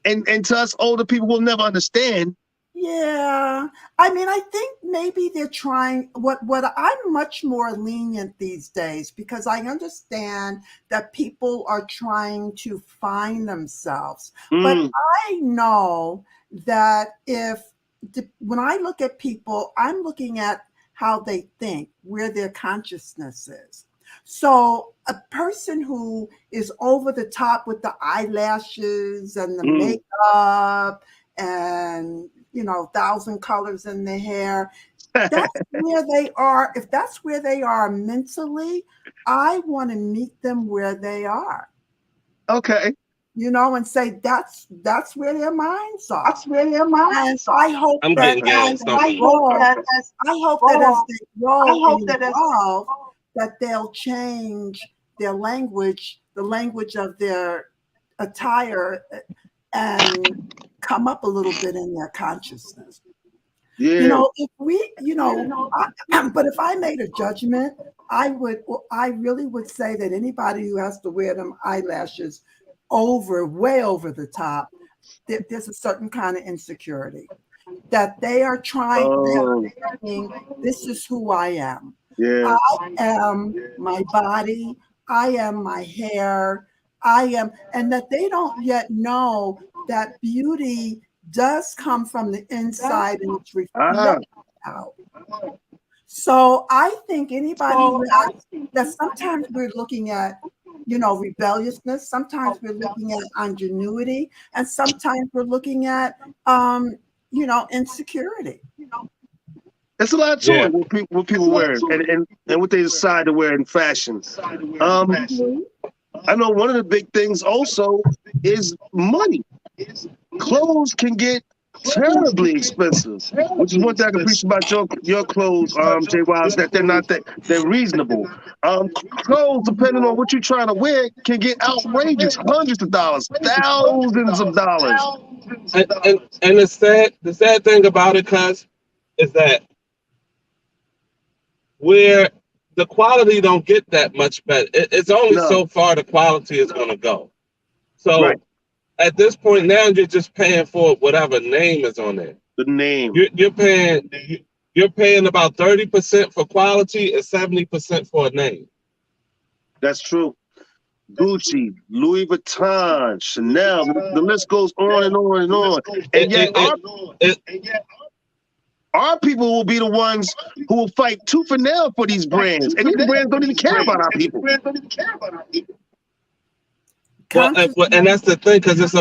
and to us older people will never understand. Yeah, I mean, I think maybe they're trying. What I'm much more lenient these days because I understand that people are trying to find themselves. But I know that when I look at people, I'm looking at how they think, where their consciousness is. So a person who is over the top with the eyelashes and the makeup and 1,000 colors in their hair, that's where they are. If that's where they are mentally, I want to meet them where they are. Okay. And say that's where their minds are. That's where their minds are. I hope that as they grow and evolve, that they'll change their language, the language of their attire, and come up a little bit in their consciousness. Yeah. But if I made a judgment, I really would say that anybody who has to wear them eyelashes way over the top, there's a certain kind of insecurity that they are trying. They're saying, this is who I am. Yeah. I am my body. I am my hair. I am, and that they don't yet know that beauty does come from the inside and it's reflected out. So I think anybody that sometimes we're looking at, rebelliousness, sometimes we're looking at ingenuity, and sometimes we're looking at, insecurity. It's a lot to it what people wear and what they decide to wear in fashion. I know one of the big things also is money. Clothes can get terribly expensive, which is one thing I can appreciate about your clothes, Jay Wiles, that they're reasonable. Clothes, depending on what you're trying to wear, can get outrageous, hundreds of dollars, thousands of dollars. And the sad thing about it, cuz, is that where the quality don't get that much better. It's only so far the quality is going to go. So at this point now, you're just paying for whatever name is on there. The name. You're paying about 30% for quality and 70% for a name. That's true. Gucci, Louis Vuitton, Chanel, the list goes on and on and on. And yet our people will be the ones who will fight tooth and nail for these brands. And these brands don't even care about our people. Well, and that's the thing, because it's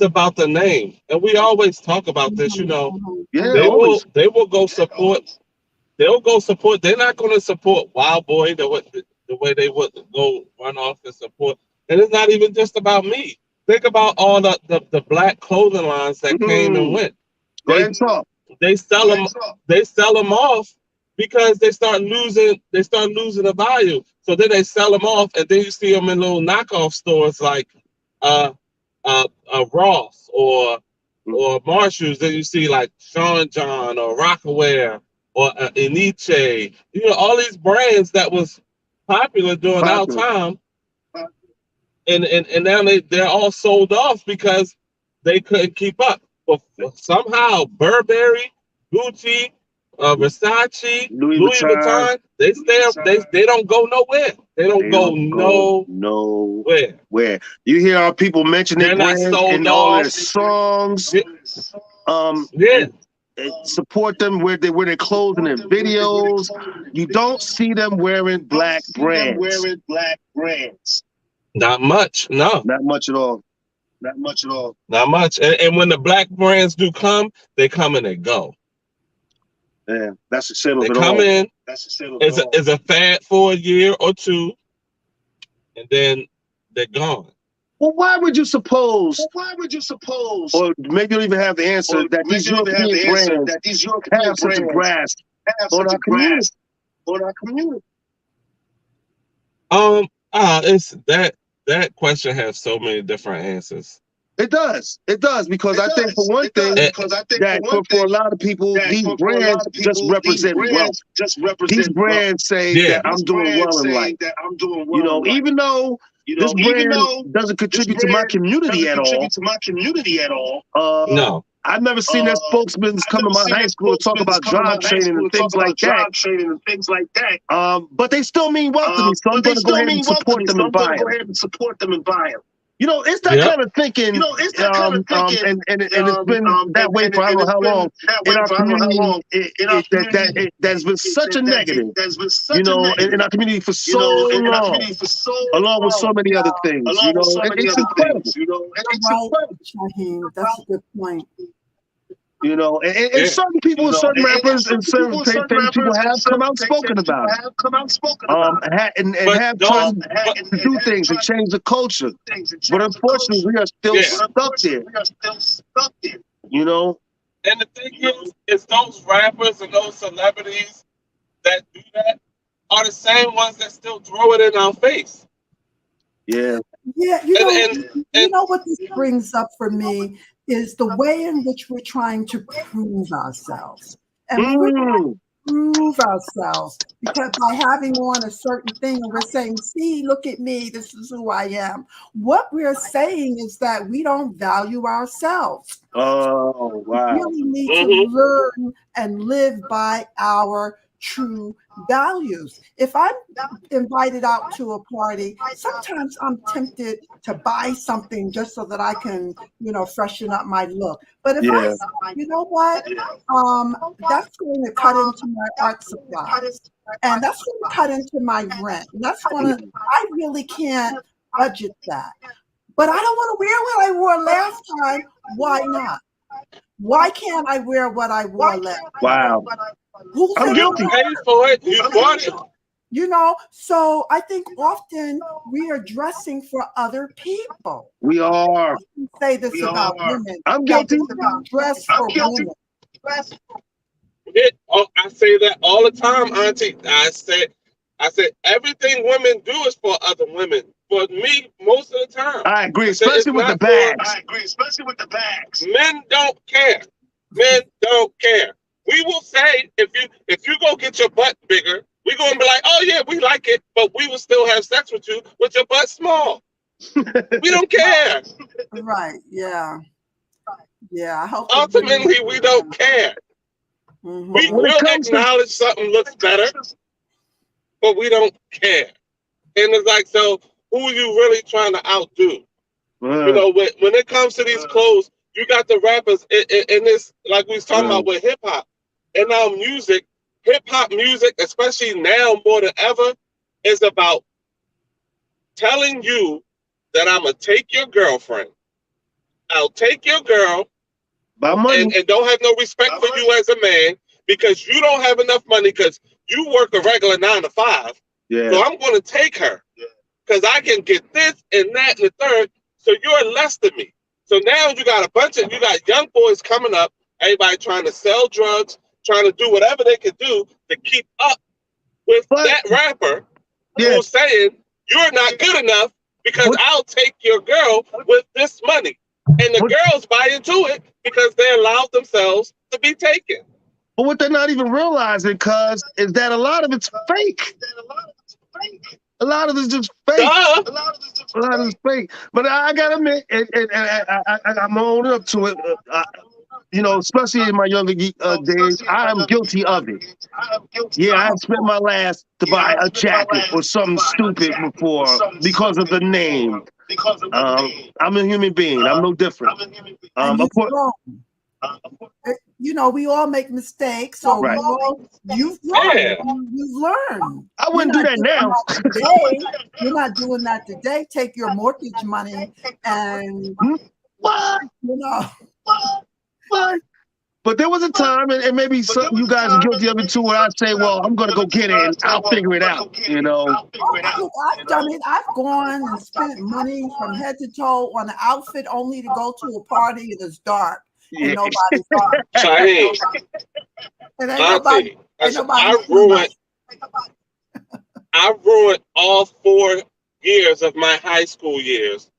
about the name. And we always talk about this, Yeah, they will go support. They'll go support. They're not going to support Wild Boy the way they would go run off and support. And it's not even just about me. Think about all the black clothing lines that came and went. They sell them off because they start losing the value. So then they sell them off, and then you see them in little knockoff stores like Ross or Marshalls. Then you see like Sean John or Rockaware or Eniche. All these brands that was popular during our time, and now they're all sold off because they couldn't keep up. But somehow Burberry, Gucci, Versace, Louis Vuitton, they stay up. They don't go nowhere. They don't go nowhere. Where you hear our people mention their brands in all their songs. Support them where they're clothes and their videos. You don't see them wearing black brands. Not much. No. Not much at all. Not much. And when the black brands do come, they come and they go. Yeah, that's the shame of it all. They come in. It's a fad for a year or two, and then they're gone. Well, why would you suppose? Or Or maybe you don't even have the answer that these European brands have such a grasp on our community. It's that question has so many different answers. It does, because I think for one thing that for a lot of people, these brands just represent wealth. These brands say Yeah. that I'm doing well in life. You know, even though this brand doesn't contribute to my community at all. No. I've never seen that spokesmen come to my high school to talk about job training and things like that. But they still mean well to me, so I'm going to go ahead and support them and buy them. You know, it's that Yep. kind of thinking, and it's been that way for I don't know how long in our community. That's been such a negative, you know, in our community for so long, along with so many other things. You know, it's incredible. Right, Shaheem, that's a good point. You know, and Yeah. certain people, certain rappers, and certain famous people have come out spoken about it. And But have don't- tried to do things and change the culture. But unfortunately, we are still Yeah. stuck there. You know, And the thing is those rappers and those celebrities that do that are the same ones that still throw it in our face. yeah. Yeah, you know, And you know what this brings up for me is the way in which we're trying to prove ourselves. And we're trying to prove ourselves because by having on a certain thing and we're saying, see, look at me, this is who I am. What we're saying is that we don't value ourselves. Oh, wow. We really need to learn and live by our true values. If I'm invited out to a party, sometimes I'm tempted to buy something just so that I can, you know, freshen up my look. But if Yeah. you know what, that's going to cut into my art supplies, and that's going to cut into my rent. And that's going to, I really can't budget that. But I don't want to wear what I wore last time. Why not? Why can't I wear what I wore last time? Wow. Who I'm said guilty. You paid for it. You bought it. You know, so I think often we are dressing for other people. We are. I can say this about women. I'm guilty. Dress for women. I say that all the time, Auntie. I said everything women do is for other women. For me, most of the time. I agree, I said especially it's with the not bags. Men don't care. Men don't care. We will say if you go get your butt bigger, we're gonna be like, oh yeah, we like it, but we will still have sex with you with your butt small. We don't care. Right. Yeah. Yeah. I hope Ultimately, we don't care. Mhm. We When it will comes to- acknowledge something looks better, but we don't care. And it's like, so who are you really trying to outdo? You know, when it comes to these clothes, you got the rappers in this, like we was talking about with hip hop. And now music, hip hop music, especially now more than ever, is about telling you that I'm gonna take your girlfriend. I'll take your girl By money. and don't have no respect for you as a man because you don't have enough money because you work a regular 9 to 5. Yeah. So I'm going to take her because I can get this and that and the third. So you're less than me. So now you got you got young boys coming up, everybody trying to sell drugs, trying to do whatever they can do to keep up with that rapper who's saying you're not good enough because I'll take your girl with this money. And the girls buy into it because they allowed themselves to be taken. But what they're not even realizing, cuz, is that a lot of it's fake. A lot of it's just fake. Duh. A lot of it's fake. But I gotta admit, and I'm owning up to it. You know, especially in my younger days, I am guilty of it. Yeah, I spent my last to buy a jacket or something stupid before because of the name. I'm a human being. I'm no different. Of course, you know, we all make mistakes, so Right. you've learned. Yeah. You've learned. I wouldn't do that now. You're not doing that today. Take your mortgage money and What? you know. What? But there was a time, and maybe some you guys are guilty of it too, where I say, well, I'm gonna go get it and I'll figure it out, you know. Look, I've done it. I've gone and spent money from head to toe on an outfit only to go to a party and it's dark and nobody's dark. Shaheed, I ruined all 4 years of my high school years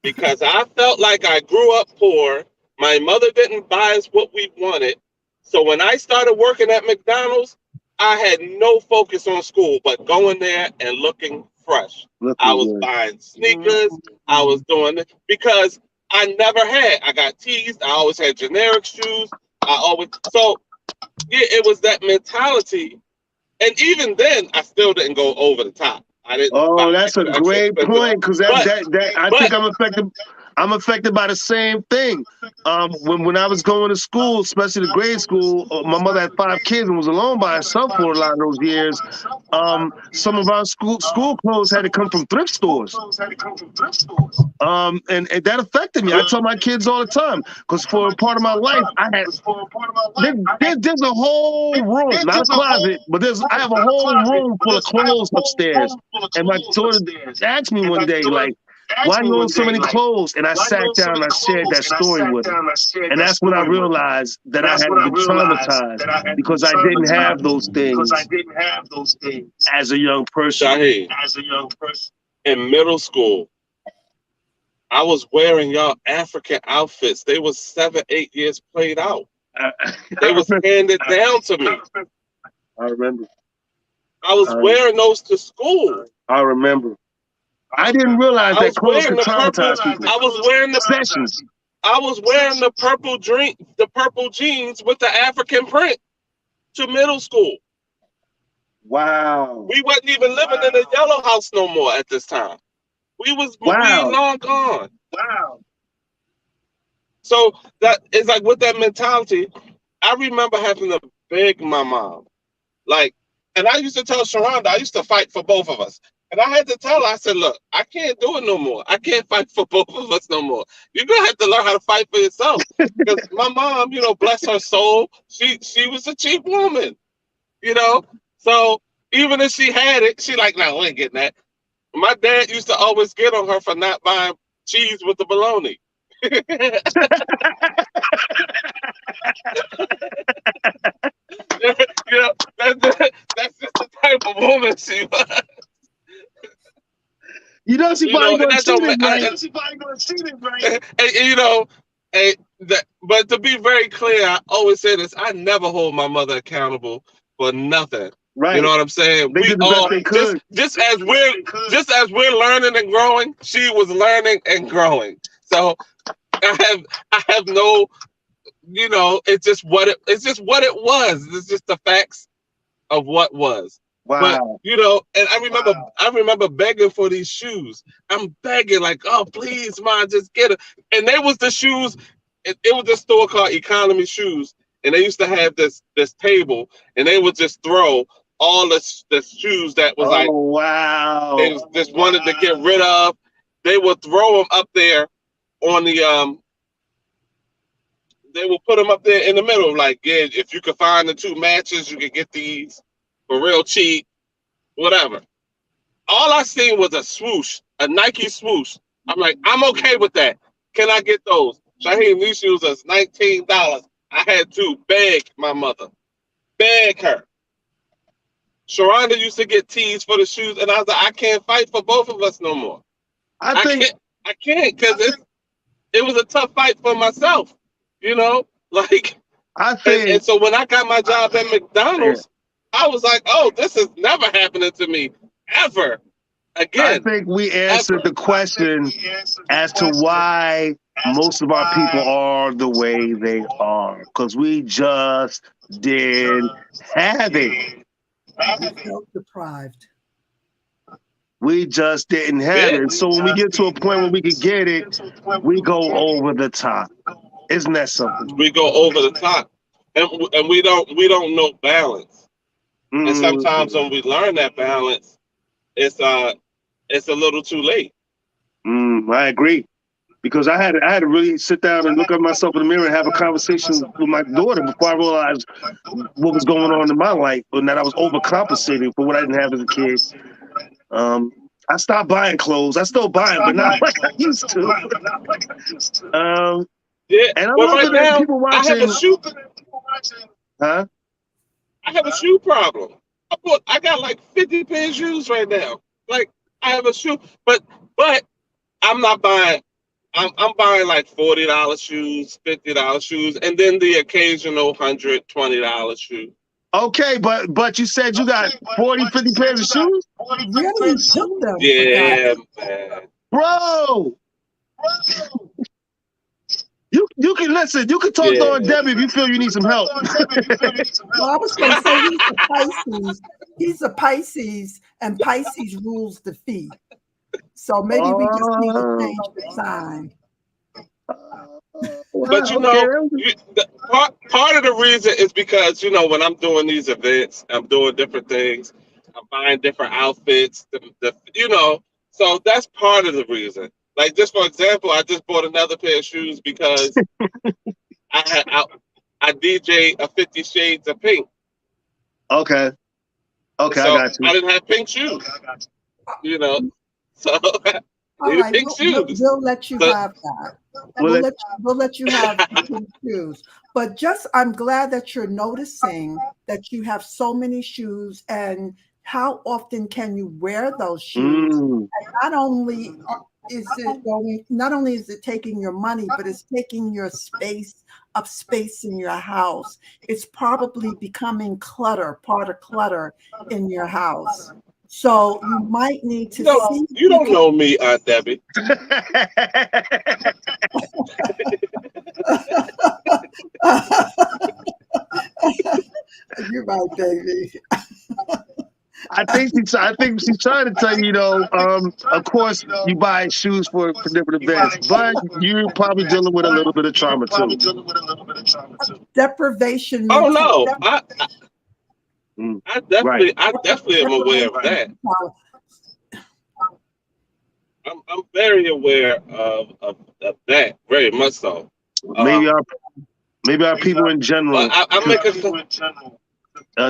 because I felt like I grew up poor. My mother didn't buy us what we wanted. So when I started working at McDonald's, I had no focus on school, but going there and looking fresh. I was buying sneakers. I was doing it because I never had. I got teased. I always had generic shoes. So yeah, it was that mentality. And even then, I still didn't go over the top. I didn't. Oh, that's a great point because I think I'm affected. I'm affected by the same thing. When I was going to school, especially the grade school, my mother had 5 kids and was alone by herself for a lot of those years. Some of our school clothes had to come from thrift stores. And that affected me. I tell my kids all the time because for a part of my life, there's a whole room, not a closet, but I have a whole room full of clothes upstairs. And my daughter asked me one day, like, why do you own so many clothes? And I sat down and I shared that story with her. And that's when I realized that I had been traumatized because I didn't have those things as a young person. Shaheed, in middle school, I was wearing y'all African outfits. They was 7, 8 years played out. They was handed down to me. I remember. I was wearing those to school. I remember. I didn't realize that clothes could traumatize people. I was wearing the sessions. I was wearing the purple jeans with the African print to middle school. Wow. We wasn't even living in a yellow house no more at this time. We long gone. Wow. So that is like with that mentality. I remember having to beg my mom, and I used to tell Sharonda, I used to fight for both of us. And I had to tell her, I said, look, I can't do it no more. I can't fight for both of us no more. You're going to have to learn how to fight for yourself. Because my mom, bless her soul, she was a cheap woman, So even if she had it, she like, no, I ain't getting that. My dad used to always get on her for not buying cheese with the bologna. That's just the type of woman she was. She probably going to cheat it, right? But to be very clear, I always say this: I never hold my mother accountable for nothing. Right. You know what I'm saying? They did the best they could. Just as we're learning and growing, she was learning and growing. So I have no, it's just what it was. It's just the facts of what was. Wow. But and I remember begging for these shoes. I'm begging like, oh please, Mom, just get it. And they was the shoes. It was a store called Economy Shoes, and they used to have this table, and they would just throw all the shoes that was wow. They just wanted to get rid of. They would throw them up there on the They will put them up there in the middle, like, yeah, if you could find the 2 matches, you could get these for real cheap, whatever. All I seen was a swoosh, a Nike swoosh. I'm like, I'm okay with that. Can I get those? Shaheed, these shoes was $19. I had to beg my mother, beg her. Sharonda used to get teased for the shoes, and I was like, I can't fight for both of us no more. I can't because it was a tough fight for myself, And so when I got my job at McDonald's, I was like, oh, this is never happening to me ever again. I think we answered the question as to why most of our people are the way they are, because we just didn't have it. We felt deprived. We just didn't have it. So when we get to a point where we can get it, we go over the top. Isn't that something? We go over the top, and we don't know balance. Mm-hmm. And sometimes when we learn that balance, it's a little too late. I agree. because I had to really sit down and look at myself in the mirror and have a conversation with my daughter before I realized what was going on in my life and that I was overcompensating for what I didn't have as a kid. I stopped buying clothes. I still buy them, but not like I used to. Yeah, and I'm right now, people watching. I have a shoe. Huh? I have a shoe problem. I got like 50 pair of shoes right now. Like I have a shoe, but I'm not buying. I'm buying like $40 shoes, $50 shoes, and then the occasional $120 shoe. Okay, but you said you got 40, 50 pairs of shoes? Really took them. Yeah, man. Bro! You can listen. You can talk to Aunt Debbie if you feel you need some help. Well, I was going to say he's a Pisces. He's a Pisces, and Pisces rules the feet. So maybe we just need to change the sign. But you know, part of the reason is because, you know, when I'm doing these events, I'm doing different things. I'm buying different outfits, you know, so that's part of the reason. Like, just for example, I just bought another pair of shoes because I DJ a 50 Shades of Pink. Okay. Okay, so I got you. I didn't have pink shoes, you know, so all right, we'll let you have that. We'll let you have pink shoes. But just, I'm glad that you're noticing that you have so many shoes, and how often can you wear those shoes? And not only is it taking your money, but it's taking your space in your house. It's probably becoming part of clutter in your house. So you might need to see. You don't know me, Aunt Debbie. You're right, baby. I think she's trying to tell you, though. Of course, you buy shoes for different events, but you're probably dealing with a little bit of trauma too. Deprivation. Oh no, I definitely am aware of that. I'm very aware of that, very much so. Maybe our people in general. I make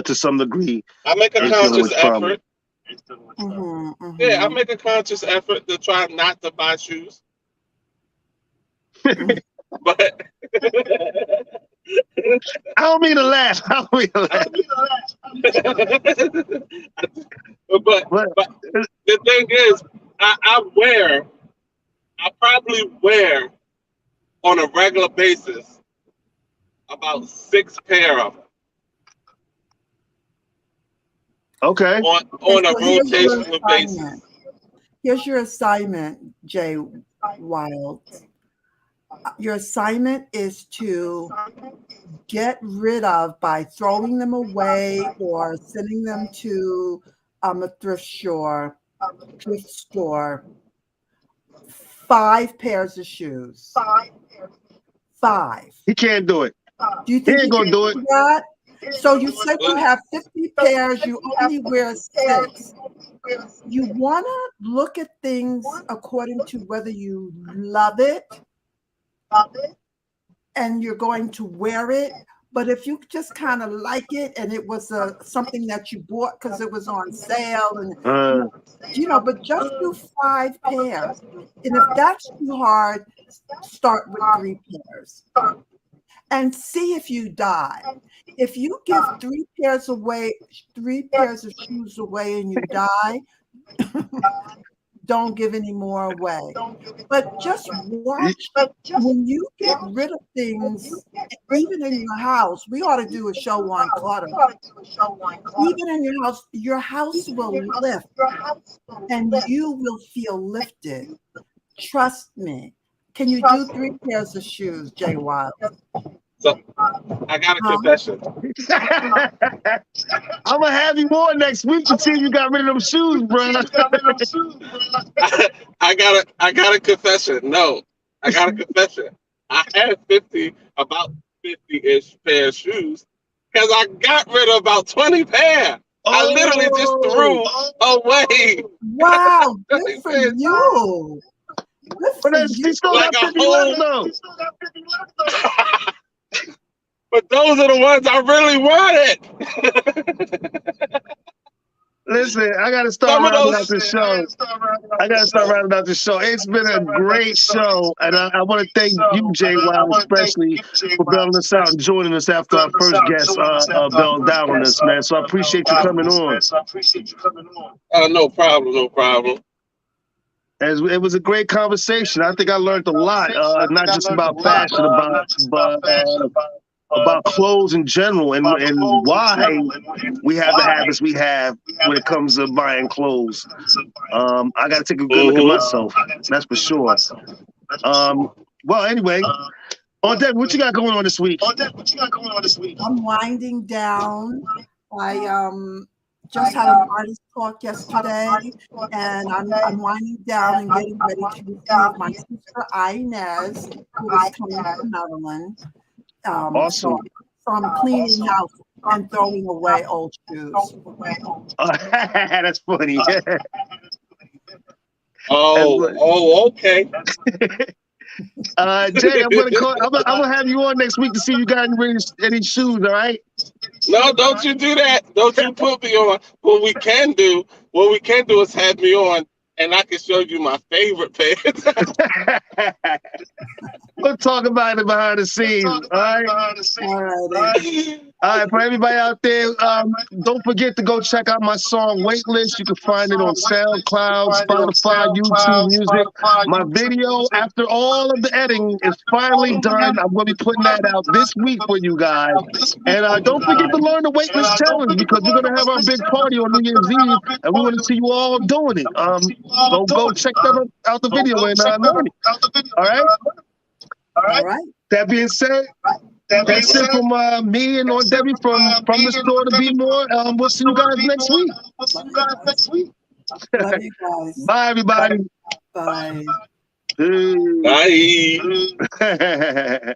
to some degree. I make a conscious effort. Yeah, I make a conscious effort to try not to buy shoes. But I don't mean to laugh. But the thing is, I probably wear on a regular basis about 6 pair of them. Okay. On a rotational basis. Here's your assignment, Jay Wild. Your assignment is to get rid of, by throwing them away or sending them to a thrift store, 5 pairs of shoes. 5. He can't do it. Do you think he ain't gonna do it? That? So you said you have 50 pairs, you only wear 6. You want to look at things according to whether you love it and you're going to wear it. But if you just kind of like it and it was something that you bought because it was on sale, and but just do 5 pairs. And if that's too hard, start with 3 pairs. And see if you die. If you give 3 pairs of shoes away and you die, don't give any more away. But just watch. When you get rid of things, even in your house, we ought to do a show on clutter. Even in your house will lift, and you will feel lifted. Trust me. Can you do 3 pairs of shoes, Jay Wild? So I got a confession. I'm gonna have you more next week to see if you got rid of them shoes, bro. I got a confession. No, I got a confession. I had about 50-ish pair of shoes because I got rid of about 20 pair. I literally just threw away. Wow, good for you. But then she still Like got a 50 left though. But those are the ones I really wanted. Listen, I gotta start rounding out the show. I gotta start rounding out the show. It's been a great show, and I want to thank you, Jay Wild, especially for bailing us out and joining us after our first guest bailed down on us, man. So I appreciate you coming on. No problem, no problem. It was a great conversation. I think I learned a lot, not just about fashion, but about clothes in general and why we have the habits we have when it comes to buying clothes. I got to take a good look at myself. That's for sure. Well, anyway, on deck, what you got going on this week? I'm winding down. I just had an artist talk yesterday, and I'm winding down and getting ready to receive my sister Inez, who is coming from Maryland. Awesome. So I'm cleaning house and throwing away old shoes. That's funny. Okay. Jay, I'm gonna have you on next week to see if you got any shoes. All right? No, don't you do that. Don't you put me on. What we can do is have me on, and I can show you my favorite pants. We'll talk about it behind the scenes. All right. All right. For everybody out there, don't forget to go check out my song Waitlist. You can find it on SoundCloud, Spotify, YouTube Music. My video, after all of the editing, is finally done. I'm going to be putting that out this week for you guys. And don't forget to learn the Waitlist challenge, because we're going to have our big party on New Year's Eve, and we want to see you all doing it. So go check out the video and learn it. All right? All right. That being said, that's it from me and on Debbie from the store to Be More. We'll see you guys next week. Love you guys. Bye, everybody. Bye. Bye.